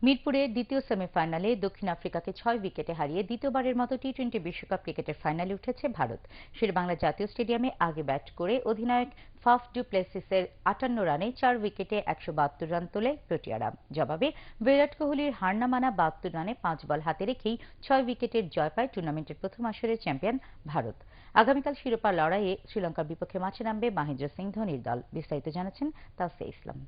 মিরপুরে দ্বিতীয় সেমিফাইনালে দক্ষিণ আফ্রিকাকে ৬ উইকেটে হারিয়ে দ্বিতীয়বারের মতো টি-২০ বিশ্বকাপ ক্রিকেটের ফাইনালে উঠেছে ভারত। শেরেবাংলা জাতীয় স্টেডিয়ামে আগে ব্যাট করে অধিনায়ক ফাফ ডু প্লেসিসের ৫৮ রানে ৪ উইকেটে ১৭২ রান তোলে প্রোটিয়ারা। জবাবে বিরাট কোহলির হার না মানা ৭২ রানে ৫ বল হাতে রেখেই ৬ উইকেটের জয় পায় টুর্নামেন্টের প্রথম আসরের চ্যাম্পিয়ন ভারত। আগামীকাল শিরোপা লড়াইয়ে শ্রীলঙ্কার বিপক্ষে মাঠে নামবে মহেন্দ্র সিং ধোনির দল। বিস্তারিত জানাচ্ছেন তাওসিয়া ইসলাম।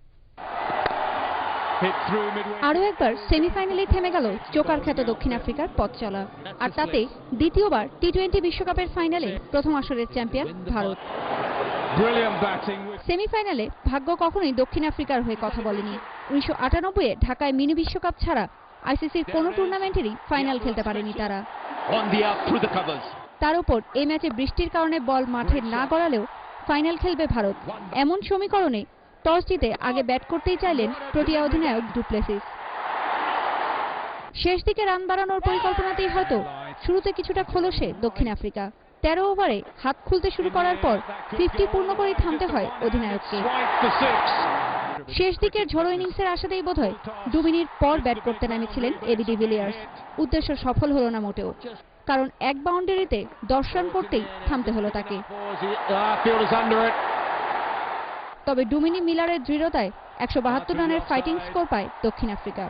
আরও একবার সেমিফাইনালেই থেমে গেল জোকার খ্যাত দক্ষিণ আফ্রিকার পথ চলা, আর তাতে দ্বিতীয়বার টি-২০ বিশ্বকাপের ফাইনালে প্রথম আসরের চ্যাম্পিয়ন ভারত। সেমিফাইনালে ভাগ্য কখনোই দক্ষিণ আফ্রিকার হয়ে কথা বলেনি। ১৯৯৮-এ ঢাকায় মিনি বিশ্বকাপ ছাড়া আইসিসির কোনো টুর্নামেন্টেরই ফাইনাল খেলতে পারেনি তারা। তার উপর এই ম্যাচে বৃষ্টির কারণে বল মাঠে না গড়ালেও ফাইনাল খেলবে ভারত, এমন সমীকরণে টস জিতে আগে ব্যাট করতেই চাইলেন প্রোটিয়া অধিনায়ক ডু প্লেসিস। শেষ দিকে রান বাড়ানোর পরিকল্পনাতেই হয়তো শুরুতে কিছুটা খোলসে দক্ষিণ আফ্রিকা। ১৩ ওভারে হাত খুলতে শুরু করার পর 50 পূর্ণ করেই থামতে হয় অধিনায়ককে। শেষ দিকের ঝড়ো ইনিংসের আশাতেই বোধহয় ২ মিনিট পর ব্যাট করতে নেমেছিলেন এবি ডিভিলিয়ার্স। উদ্দেশ্য সফল হল না মোটেও, কারণ এক বাউন্ডারিতে ১০ রান করতেই থামতে হলো তাকে। তবে ডুমিনি মিলারের দৃঢ়তায় ১৭২ রানের ফাইটিং স্কোর পায় দক্ষিণ আফ্রিকা।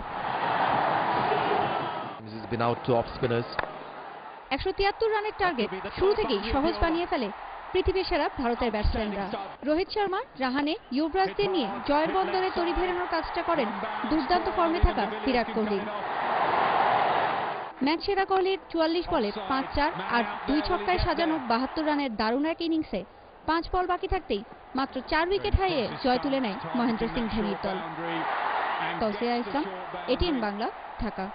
১৭৩ রানের টার্গেট শুরু থেকেই সহজ বানিয়ে ফেলে পৃথিবীর সেরা ভারতের ব্যাটসম্যানরা। রোহিত শর্মা, রাহানে, যুবরাজদের নিয়ে জয়ের বন্দরে তরি ভেড়ানোর কাজটা করেন দুর্দান্ত ফর্মে থাকা বিরাট কোহলি। ম্যাচ সেরা কোহলির ৪৪ বলে ৫-৪ আর ২ ছক্কায় সাজানো ৭২ রানের দারুণ এক ইনিংসে ৫ বল বাকি থাকতেই মাত্র ৪ উইকেট হারিয়ে জয় তুলে নেয় মহেন্দ্র সিং ধোনির দল। তাওসিয়া ইসলাম, এটিএন বাংলা, ঢাকা।